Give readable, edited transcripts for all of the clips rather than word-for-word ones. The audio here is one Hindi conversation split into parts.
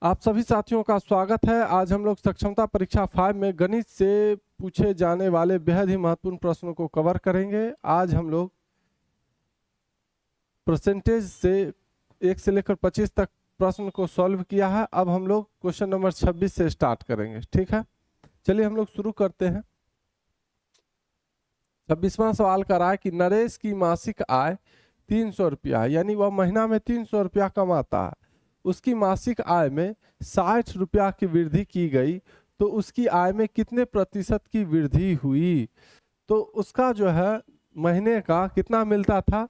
आप सभी साथियों का स्वागत है। आज हम लोग सक्षमता परीक्षा 5 में गणित से पूछे जाने वाले बेहद ही महत्वपूर्ण प्रश्नों को कवर करेंगे। आज हम लोग परसेंटेज से 1 से लेकर 25 तक प्रश्न को सॉल्व किया है। अब हम लोग क्वेश्चन नंबर 26 से स्टार्ट करेंगे, ठीक है। चलिए हम लोग शुरू करते हैं। 26वां सवाल कर रहा है कि नरेश की मासिक आय 300 रुपया, यानी वह महीना में 300 रुपया कमाता है। उसकी मासिक आय में 60 रुपया की वृद्धि की गई, तो उसकी आय में कितने प्रतिशत की वृद्धि हुई। तो उसका जो है महीने का कितना मिलता था,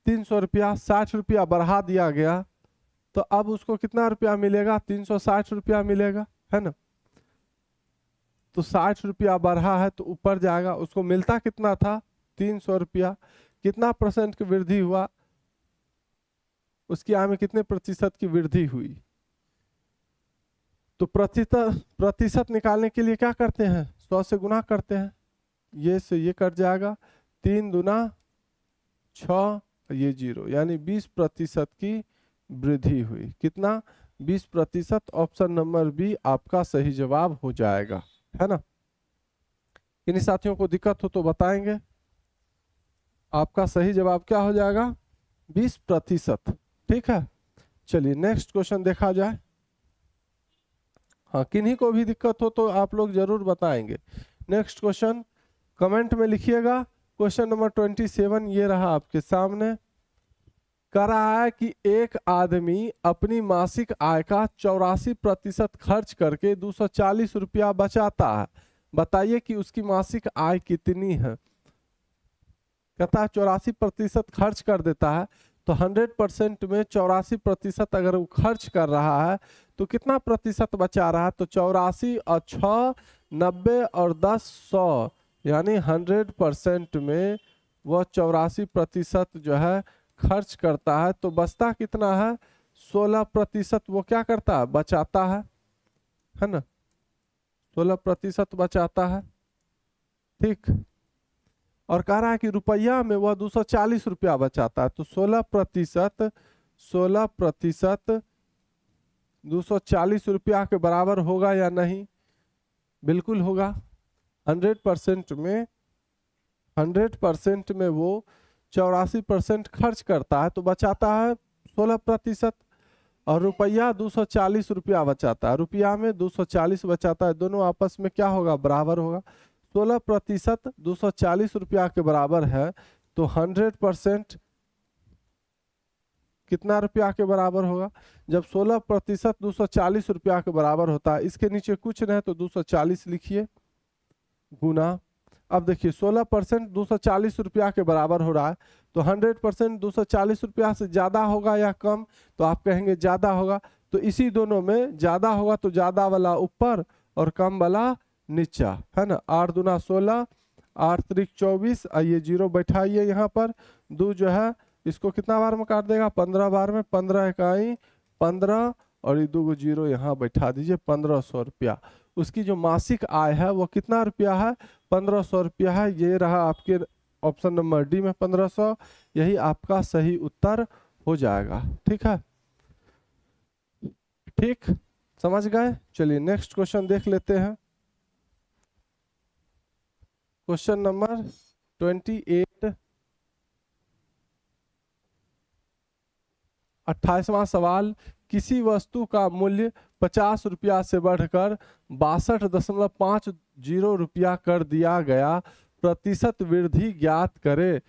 300 रुपया, 60 रुपया बढ़ा दिया गया, तो अब उसको कितना रुपया मिलेगा, 360 रुपया मिलेगा, है ना। तो 60 रुपया बढ़ा है तो ऊपर जाएगा। उसको मिलता कितना था, 300 रुपया। कितना परसेंट की वृद्धि हुआ, उसकी आय में कितने प्रतिशत की वृद्धि हुई। तो प्रतिशत निकालने के लिए क्या करते हैं, 100 से गुना करते हैं। ये से ये कट जाएगा, 3 दूना 6, ये 0, यानी 20% की वृद्धि हुई। कितना, 20%। ऑप्शन नंबर बी आपका सही जवाब हो जाएगा, है ना। इन साथियों को दिक्कत हो तो बताएंगे। आपका सही जवाब क्या हो जाएगा, 20%, ठीक है। चलिए नेक्स्ट क्वेश्चन देखा जाए। हाँ, किन्हीं को भी दिक्कत हो तो आप लोग जरूर बताएंगे। नेक्स्ट क्वेश्चन कमेंट में लिखिएगा। क्वेश्चन नंबर 27 ये रहा आपके सामने। कह रहा है कि एक आदमी अपनी मासिक आय का 84% खर्च करके 240 रुपया बचाता है। बताइए कि उसकी मासिक आय कितनी है। कहता है 84% खर्च कर देता है, तो 100% में 84% अगर वो खर्च कर रहा है तो कितना प्रतिशत बचा रहा है। तो 84 और 6 90 और 10 100, यानी 100% में वह 84% जो है खर्च करता है। तो बचता कितना है, 16% वो क्या करता है, बचाता है ना। 16% बचाता है, ठीक। और कह रहा है कि रुपया में वह 240 रुपया बचाता है। तो 16% 240 रुपया के बराबर होगा या नहीं, बिल्कुल होगा। 100% में वो 84% खर्च करता है, तो बचाता है 16%। और रुपया 240 रुपया बचाता है, रुपया में 240 बचाता है, दोनों आपस में क्या होगा, बराबर होगा। 16% 240 रुपया के बराबर है, तो 100% कितना रुपया के बराबर होगा। जब 16% 240 रुपया के बराबर होता है, इसके नीचे कुछ नहीं तो 240 लिखिए, गुना। अब देखिए 16% 240 रुपया के बराबर हो रहा है, तो 100% 240 रुपया से ज्यादा होगा या कम, तो आप कहेंगे ज्यादा होगा। तो इसी दोनों में ज्यादा होगा तो ज्यादा वाला ऊपर और कम वाला नीचा, है ना। 8 दूना 16, 8 त्रिक 24, ये 0 बैठाइए यहाँ पर। 2 जो है इसको कितना बार में काट देगा, 15 बार में। 15 इकाई 15, और ये 2 0 यहाँ बैठा दीजिए, 1500 रुपया। उसकी जो मासिक आय है वो कितना रुपया है, 1500 रुपया है। ये रहा आपके ऑप्शन नंबर डी में 1500, यही आपका सही उत्तर हो जाएगा, ठीक है। ठीक, समझ गए। चलिए नेक्स्ट क्वेश्चन देख लेते हैं। क्वेश्चन नंबर 28, 28वां सवाल। किसी वस्तु का मूल्य 50 रुपया से बढ़कर 62.50 रुपया कर दिया गया, प्रतिशत वृद्धि ज्ञात करे।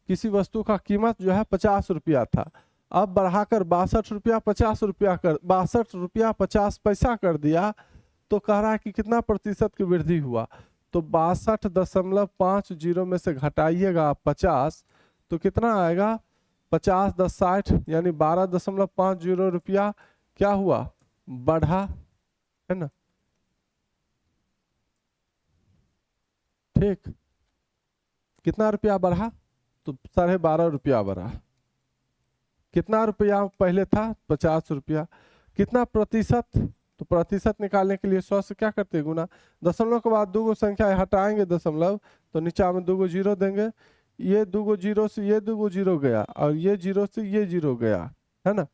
किसी वस्तु का कीमत जो है 50 रुपया था, अब बढ़ाकर 62 रुपया 50 रुपया कर 62 रुपया 50 पैसा कर दिया, तो कह रहा है कि कितना प्रतिशत की वृद्धि हुआ। तो 62.50 में से घटाइएगा 50, तो कितना आएगा, 50 10 60, यानी 12.50 रुपया क्या हुआ, बढ़ा, है ना। ठीक, कितना रुपया बढ़ा, तो 12.5 रुपया बढ़ा। कितना रुपया पहले था, 50 रुपया। कितना प्रतिशत, तो प्रतिशत निकालने के लिए 100 से क्या करते हैं, गुना। दशमलव के बाद 2 संख्या हटाएंगे दशमलव, तो नीचा में 2 0 देंगे। ये 2 0 से ये 2 0 गया, और ये 0 से ये 0 गया, है ना।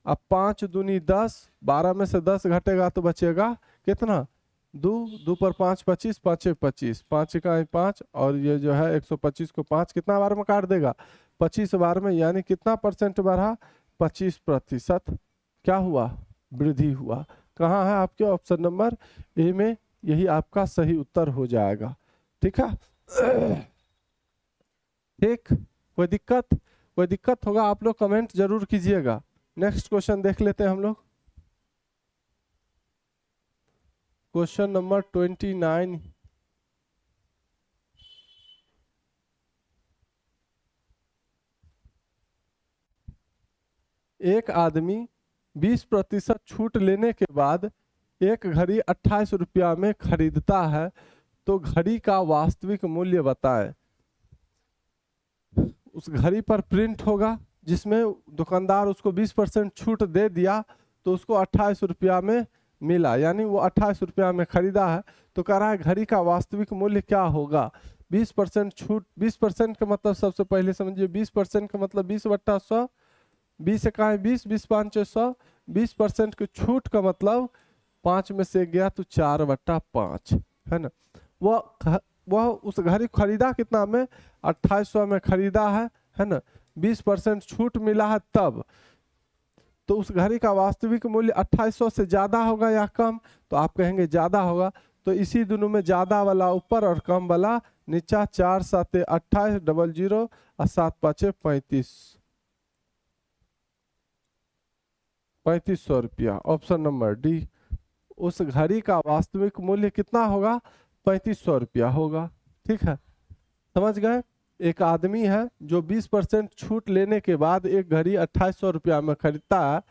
अब 5 दूनी 10, 12 में से 10 घटेगा तो बचेगा कितना, 2, 2 पर 5 25, 5 25, 5 इकाई 5, और ये जो है 125 को 5 कितना बार में काट देगा, 25 बार में, यानी कितना परसेंट बढ़ा, 25% क्या हुआ, वृद्धि हुआ। कहाँ है आपके ऑप्शन नंबर ए में, यही आपका सही उत्तर हो जाएगा। ठीक है, ठीक, कोई दिक्कत, कोई दिक्कत होगा आप लोग कमेंट जरूर कीजिएगा। नेक्स्ट क्वेश्चन देख लेते हैं हम लोग, क्वेश्चन नंबर 29। एक आदमी 20% छूट लेने के बाद एक घड़ी 28 रुपया में खरीदता है, तो घड़ी का वास्तविक मूल्य बताएं। उस घड़ी पर प्रिंट होगा जिसमें दुकानदार उसको 20% छूट दे दिया, तो उसको 28 रुपया में मिला, यानी वो 28 रुपया में खरीदा है। तो कह रहा है घड़ी का वास्तविक मूल्य क्या होगा। 20% छूट, 20% का मतलब सबसे पहले समझिए, 20% का मतलब 20/100, 20 इकाई 20, 20 5 100। 20% की छूट का मतलब 5 में से गया तो 4/5 है ना। वह उस घड़ी खरीदा कितना में, 2800 में खरीदा है ना। 20% छूट मिला है तब, तो उस घड़ी का वास्तविक मूल्य 2800 से ज्यादा होगा या कम, तो आप कहेंगे ज्यादा होगा। तो इसी दोनों में ज्यादा वाला ऊपर और कम वाला नीचा, 4 7 28, 00 और 7 5 35, 3500 रुपया। ऑप्शन नंबर डी, उस घड़ी का वास्तविक मूल्य कितना होगा, 3500 रुपया होगा। ठीक है, समझ गए। एक आदमी है जो 20% छूट लेने के बाद एक घड़ी 2800 रुपया में खरीदता है,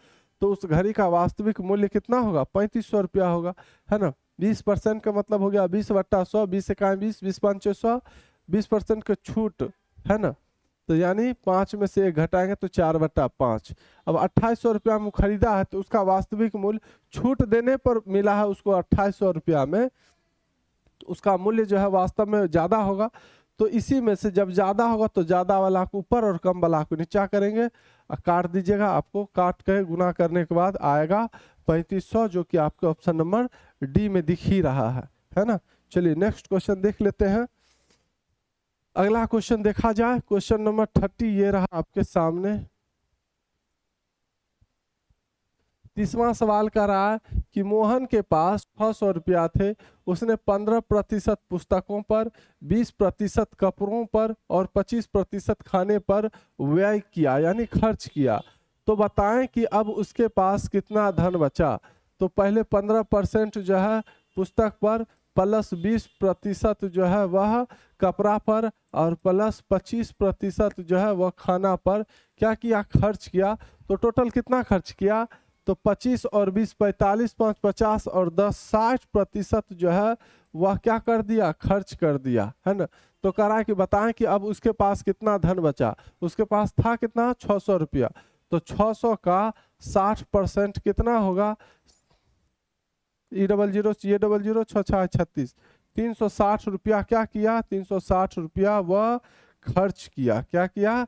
तो उस घड़ी का वास्तविक मूल्य कितना होगा, 3500 रुपया होगा, है ना। 20% का मतलब हो गया 20/100, 20 इकाई 20, 20 5 100, 20% का छूट है ना, तो यानी 5 में से 1 घटाएंगे तो 4/5। अब 2800 रुपया में खरीदा है, तो उसका वास्तविक मूल्य छूट देने पर मिला है उसको 2800 रुपया में, उसका मूल्य जो है वास्तव में ज्यादा होगा। तो इसी में से जब ज्यादा होगा तो ज्यादा वाला को ऊपर और कम वाला को नीचा करेंगे, काट दीजिएगा। आपको काट के गुना करने के बाद आएगा 3500, जो कि आपके ऑप्शन नंबर डी में दिख ही रहा है ना। चलिए नेक्स्ट क्वेश्चन देख लेते हैं। अगला क्वेश्चन देखा जाए, क्वेश्चन नंबर 30 ये रहा आपके सामने। 30वां सवाल कर रहा है कि मोहन के पास 600 रुपया थे, उसने 15% पुस्तकों पर, 20% कपड़ों पर और 25% खाने पर व्यय किया, यानी खर्च किया। तो बताएं कि अब उसके पास कितना धन बचा। तो पहले 15% जो है पुस्तक पर, प्लस 20% जो है वह कपड़ा पर, और प्लस 25% जो है वह खाना पर क्या किया, खर्च किया। तो टोटल कितना खर्च किया, तो 25 और 20 45, 5 50 और 10 60% जो है वह क्या कर दिया, खर्च कर दिया, है ना। तो कह रहा है कि बताएं कि अब उसके पास कितना धन बचा। उसके पास था कितना, 600 रुपया। तो 600 का 60% कितना होगा, E00 C00 6 36, 360 रुपया क्या किया, 360 रुपया वह खर्च किया। क्या किया,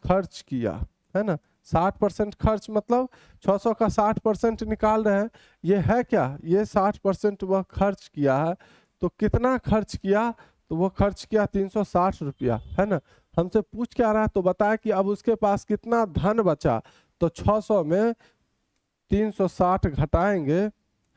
खर्च किया, है ना। 60% खर्च मतलब 600 का 60% निकाल रहे हैं, ये है क्या, ये 60% वह खर्च किया है। तो कितना खर्च किया, तो वो खर्च किया 360 रुपया, है ना। हमसे पूछ क्या रहा है, तो बताया कि अब उसके पास कितना धन बचा। तो 600 में 360 घटाएंगे,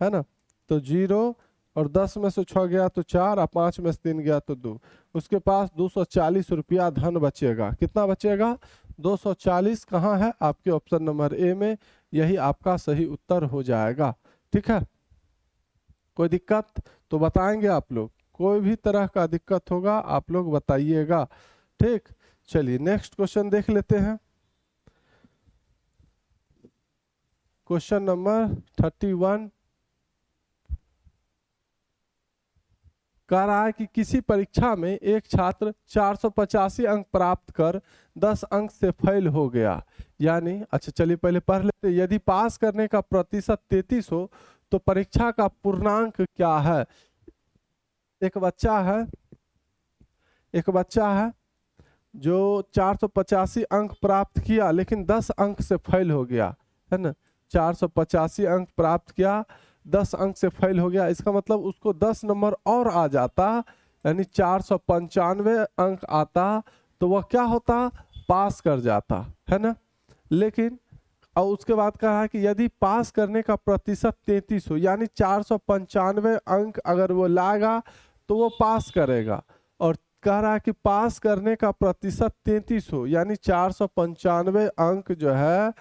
है ना, तो 0, और 10 में से 6 गया तो 4, और 5 में से 3 गया तो 2। उसके पास 240 रुपया धन बचेगा। कितना बचेगा, 240। कहाँ है, आपके ऑप्शन नंबर ए में, यही आपका सही उत्तर हो जाएगा। ठीक है, कोई दिक्कत तो बताएंगे आप लोग, कोई भी तरह का दिक्कत होगा आप लोग बताइएगा। ठीक, चलिए नेक्स्ट क्वेश्चन देख लेते हैं। क्वेश्चन नंबर 31 कह रहा है कि किसी परीक्षा में एक छात्र 485 अंक प्राप्त कर 10 अंक से फेल हो गया, यानी, अच्छा चलिए पहले पढ़ लेते। यदि पास करने का प्रतिशत 33 हो तो परीक्षा का पूर्णांक क्या है। एक बच्चा है जो 485 अंक प्राप्त किया लेकिन 10 अंक से फेल हो गया, है ना। 485 अंक प्राप्त किया, 10 अंक से फेल हो गया, इसका मतलब उसको 10 नंबर और आ जाता, यानी 495 अंक आता, तो वह क्या होता, पास कर जाता, है ना। लेकिन और उसके बाद कहा है कि यदि पास करने का प्रतिशत 33 हो, यानी 495 अंक अगर वो लाएगा तो वो पास करेगा, और कह रहा है कि पास करने का प्रतिशत 33 हो, यानी 495 अंक जो है,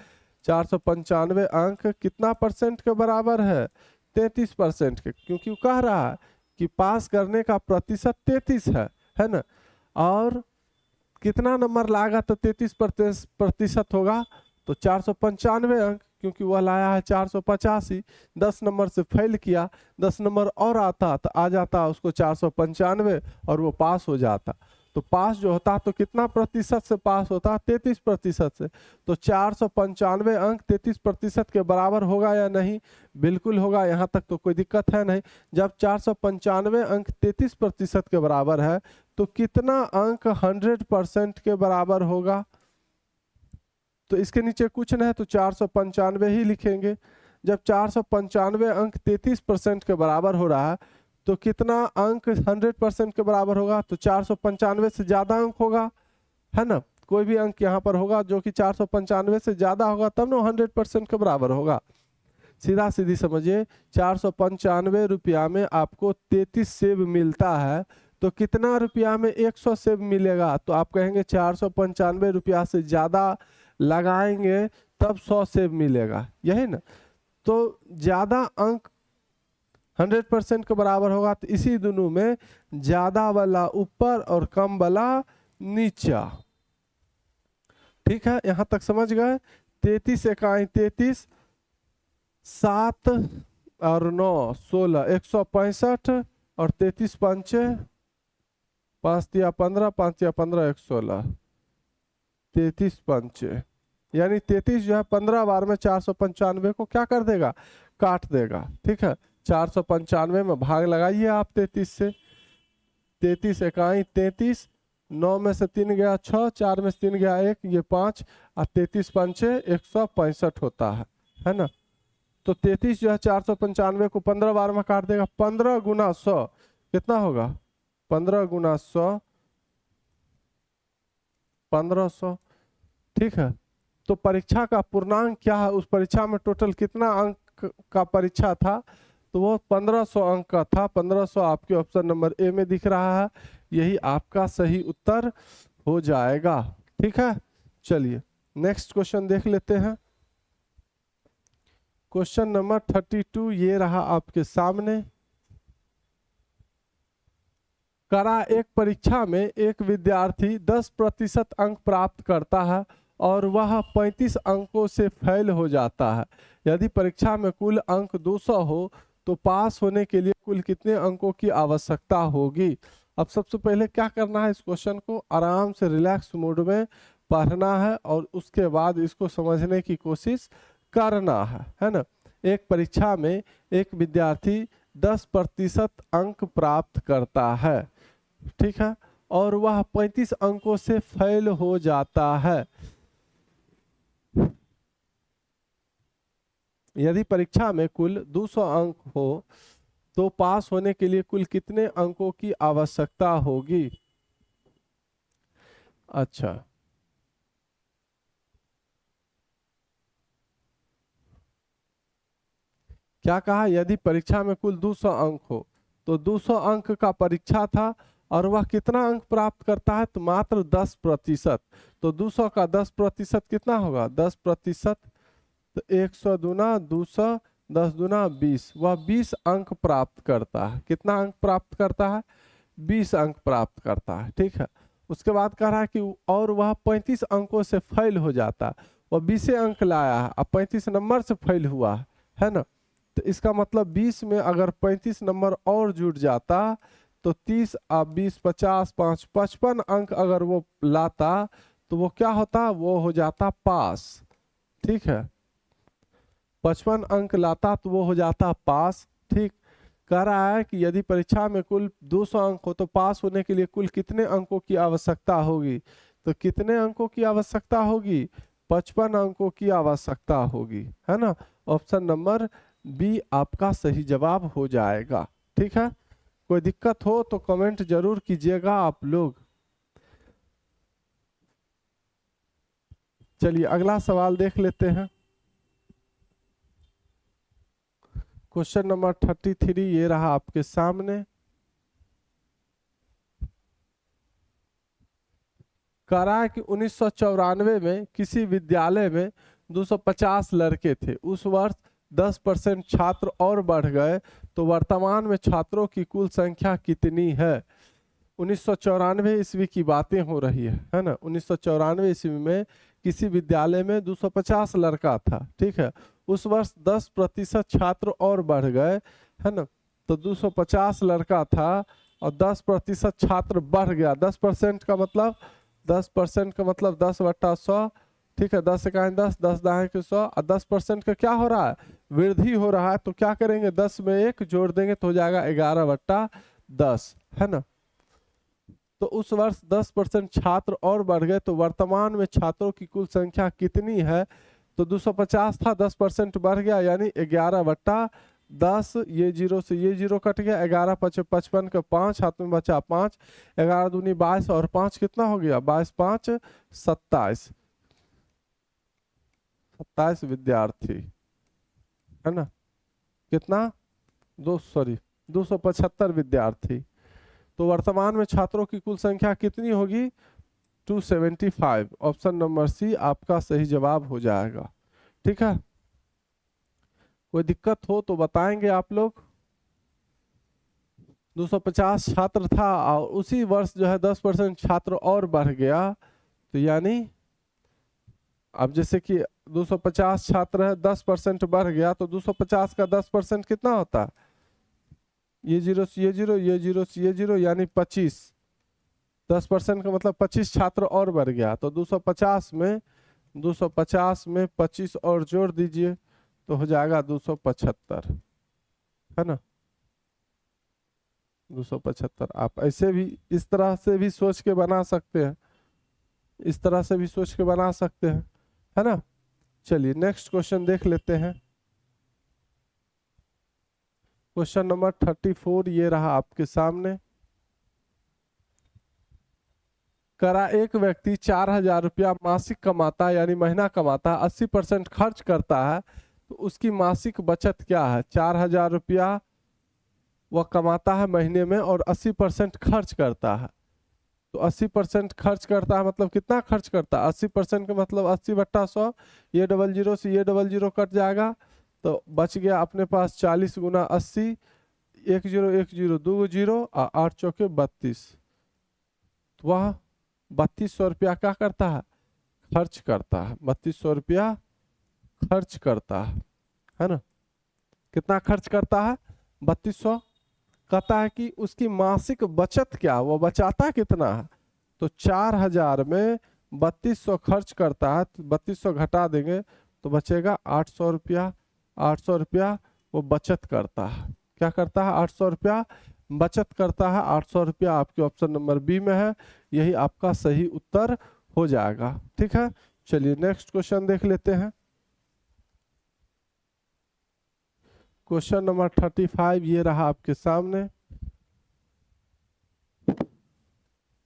495 अंक कितना परसेंट के बराबर है, 33% के, क्योंकि वो कह रहा है कि पास करने का प्रतिशत 33 है ना। और कितना नंबर लाएगा तो 33% होगा, तो 495 अंक, क्योंकि वह लाया है 485, 10 नंबर से फेल किया, 10 नंबर और आता तो आ जाता उसको 495 और वो पास हो जाता। तो पास जो होता तो कितना प्रतिशत से पास होता, 33% से। तो 495 अंक 33% के बराबर होगा या नहीं, बिल्कुल होगा, यहाँ तक तो कोई दिक्कत है नहीं। जब 495 अंक 33% के बराबर है तो कितना अंक 100% के बराबर होगा, तो इसके नीचे कुछ नहीं, तो 495 ही लिखेंगे। जब 495 अंक 33% के बराबर हो रहा है तो कितना अंक 100% के बराबर होगा, तो 495 से ज्यादा अंक होगा, है ना। कोई भी अंक यहाँ पर होगा जो कि 495 से ज्यादा होगा तब ना 100% के बराबर होगा। सीधा सीधी समझिए, 495 रुपया में आपको 33 सेब मिलता है, तो कितना रुपया में 100 सेब मिलेगा, तो आप कहेंगे 495 रुपया से ज्यादा लगाएंगे तब 100 सेब मिलेगा, यही ना। तो ज्यादा अंक 100% के बराबर होगा, तो इसी दोनों में ज्यादा वाला ऊपर और कम वाला नीचा, ठीक है, यहां तक समझ गए। 33 इकाई 33, 7 और 9 16, 165, और 33 पंचे 5 या 15, 5 या 15 116, 33 पंचे, यानी 33 जो है 15 बार में 495 को क्या कर देगा, काट देगा, ठीक है। 495 में भाग लगाइए आप 33 से, 33 इकाई 33, 9 में से 3 गया 6, 4 में से 3 गया 1, ये 5, और 33 पंचे 165 होता है ना। तो 33 जो है 495 को 15 बार में काट देगा, 15 गुना 100 कितना होगा, 15 गुना 100 1500, ठीक है। तो परीक्षा का पूर्णांक क्या है, उस परीक्षा में टोटल कितना अंक का परीक्षा था, तो वो 1500 अंक का था। 1500 आपके ऑप्शन नंबर ए में दिख रहा है, यही आपका सही उत्तर हो जाएगा, ठीक है। चलिए नेक्स्ट क्वेश्चन देख लेते हैं। क्वेश्चन नंबर 32 ये रहा आपके सामने। करा एक परीक्षा में एक विद्यार्थी 10% अंक प्राप्त करता है और वह 35 अंकों से फेल हो जाता है। यदि परीक्षा में कुल अंक 200 हो तो पास होने के लिए कुल कितने अंकों की आवश्यकता होगी। अब सबसे पहले क्या करना है, इस क्वेश्चन को आराम से रिलैक्स मूड में पढ़ना है और उसके बाद इसको समझने की कोशिश करना है ना। एक परीक्षा में एक विद्यार्थी 10% अंक प्राप्त करता है, ठीक है, और वह 35 अंकों से फेल हो जाता है। यदि परीक्षा में कुल 200 अंक हो तो पास होने के लिए कुल कितने अंकों की आवश्यकता होगी। अच्छा, क्या कहा, यदि परीक्षा में कुल 200 अंक हो, तो 200 अंक का परीक्षा था और वह कितना अंक प्राप्त करता है, तो मात्र 10%। तो 200 का 10% कितना होगा, 10%, तो 100 दूना 200, 10 दूना 20, वह 20 अंक प्राप्त करता है। कितना अंक प्राप्त करता है, 20 अंक प्राप्त करता है, ठीक है। उसके बाद कह रहा है कि और वह 35 अंकों से फेल हो जाता है। वह 20 अंक लाया है, अब 35 नंबर से फेल हुआ है ना। तो इसका मतलब 20 में अगर 35 नंबर और जुड़ जाता तो 30 अब 20 50 5 55 अंक अगर वो लाता तो वो क्या होता, वो हो जाता पास, ठीक है। 55 अंक लाता तो वो हो जाता पास, ठीक। कह रहा है कि यदि परीक्षा में कुल 200 अंक हो तो पास होने के लिए कुल कितने अंकों की आवश्यकता होगी। तो कितने अंकों की आवश्यकता होगी, 55 अंकों की आवश्यकता होगी, है ना। ऑप्शन नंबर बी आपका सही जवाब हो जाएगा। ठीक है, कोई दिक्कत हो तो कमेंट जरूर कीजिएगा आप लोग। चलिए अगला सवाल देख लेते हैं। क्वेश्चन नंबर 33 ये रहा आपके सामने। कह रहा है कि 1994 में किसी विद्यालय में 250 लड़के थे। उस वर्ष 10% छात्र और बढ़ गए तो वर्तमान में छात्रों की कुल संख्या कितनी है। 1994 ईस्वी की बातें हो रही है ना। 1994 ईस्वी में किसी विद्यालय में 250 लड़का था, ठीक है। उस वर्ष 10% छात्र और बढ़ गए, है ना। तो 250 लड़का था और 10% छात्र बढ़ गया। 10% का मतलब 10% का मतलब 10/100, ठीक है। 10 इकाई 10, 10 दाएं के 100 और 10% का क्या हो रहा है, वृद्धि हो रहा है। तो क्या करेंगे, 10 में 1 जोड़ देंगे तो हो जाएगा 11/10, है ना। तो उस वर्ष 10% छात्र और बढ़ गए तो वर्तमान में छात्रों की कुल संख्या कितनी है। तो 250 था, 10% बढ़ गया यानी 11/10। ये जीरो से ये जीरो कट गया, 11 × 5 = 55 का 5 हाथ में बचा 5, 11 दूनी 22 और 5 कितना हो गया, 22 × 5 = 27। 27 विद्यार्थी, है ना। कितना, 275 विद्यार्थी। तो वर्तमान में छात्रों की कुल संख्या कितनी होगी, 275। ऑप्शन नंबर सी आपका सही जवाब हो जाएगा। ठीक है, कोई दिक्कत हो तो बताएंगे आप लोग। 250 छात्र था और उसी वर्ष जो है 10% छात्र और बढ़ गया। तो यानी अब जैसे कि 250 छात्र है, 10% बढ़ गया तो 250 का 10% कितना होता है, ये जीरो से ये जीरो, ये जीरो से ये जीरो, यानी 25। 10% का मतलब 25 छात्र और बढ़ गया। तो 250 में 25 और जोड़ दीजिए तो हो जाएगा 275, है ना। 275। आप ऐसे भी इस तरह से भी सोच के बना सकते हैं, इस तरह से भी सोच के बना सकते हैं, है ना। चलिए नेक्स्ट क्वेश्चन देख लेते हैं। क्वेश्चन नंबर 34 ये रहा आपके सामने। करा एक व्यक्ति 4000 रुपया मासिक कमाता है, यानी महीना कमाता है, 80% खर्च करता है, तो उसकी मासिक बचत क्या है। 4000 रुपया वह कमाता है महीने में और 80% खर्च करता है। तो 80% खर्च करता है मतलब कितना खर्च करता है, 80% का मतलब 80/100। ये डबल जीरो से ये डबल जीरो कट जाएगा तो बच गया अपने पास 40 × 80, 1 0 1 0 2 0 और 8 चौके 32। तो वह 3200 रुपया क्या करता है, खर्च करता है। 3200 रुपया खर्च करता है ना। कितना खर्च करता है, 3200। कहता है कि उसकी मासिक बचत क्या, वो बचाता कितना है। तो 4000 में 3200 खर्च करता है, तो 3200 घटा देंगे तो बचेगा 800 रुपया। 800 रुपया वो बचत करता है। क्या करता है, 800 रुपया बचत करता है। 800 रुपया आपके ऑप्शन नंबर बी में है, यही आपका सही उत्तर हो जाएगा। ठीक है, चलिए नेक्स्ट क्वेश्चन देख लेते हैं। क्वेश्चन नंबर 35 ये रहा आपके सामने।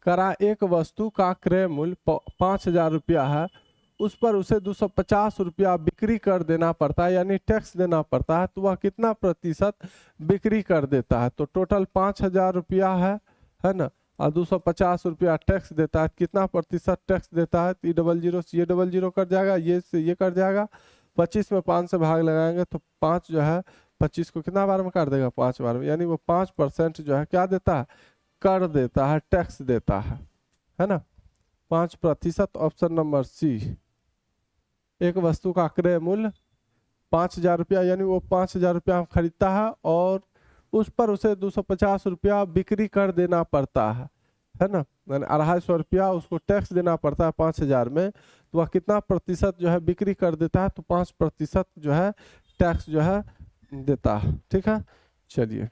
करा एक वस्तु का क्रय मूल्य 5000 रुपया है, उस पर उसे 250 रुपया बिक्री कर देना पड़ता है, यानी टैक्स देना पड़ता है। तो वह कितना प्रतिशत बिक्री कर देता है। तो टोटल 5000 रुपया है ना, और 250 रुपया टैक्स देता है। कितना प्रतिशत टैक्स देता है, ये डबल जीरो से ये डबल जीरो कट जाएगा, ये से ये कट जाएगा। 25 में 5 से भाग लगाएंगे तो 5 जो है 25 को कितना बार में काट देगा, 5 बार में, यानी वो 5% जो है क्या देता है, कर देता है, टैक्स देता है ना। 5%, ऑप्शन नंबर सी। एक वस्तु का क्रय मूल्य 5000 रुपया, यानी वो 5000 रुपया खरीदता है और उस पर उसे 250 रुपया बिक्री कर देना पड़ता है ना। यानी 250 रुपया उसको टैक्स देना पड़ता है 5000 में। तो वह कितना प्रतिशत जो है बिक्री कर देता है, तो 5% जो है टैक्स जो है देता है। ठीक है, चलिए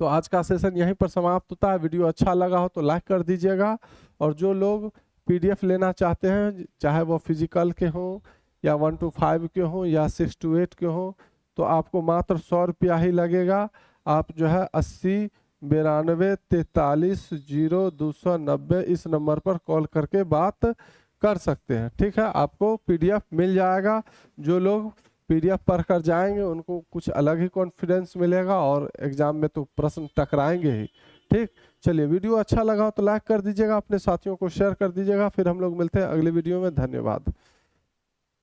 तो आज का सेशन यहीं पर समाप्त होता है। वीडियो अच्छा लगा हो तो लाइक कर दीजिएगा, और जो लोग PDF लेना चाहते हैं, चाहे वो फिजिकल के हों या 1 to 5 के हों या 6 to 8 के हों, तो आपको मात्र 100 रुपया ही लगेगा। आप जो है 80 92 43 0 290 इस नंबर पर कॉल करके बात कर सकते हैं। ठीक है, आपको पीडीएफ मिल जाएगा। जो लोग पीडीएफ पढ़ कर जाएंगे उनको कुछ अलग ही कॉन्फिडेंस मिलेगा और एग्जाम में तो प्रश्न टकराएंगे ही। ठीक, चलिए वीडियो अच्छा लगा तो लाइक कर दीजिएगा, अपने साथियों को शेयर कर दीजिएगा। फिर हम लोग मिलते हैं अगले वीडियो में। धन्यवाद।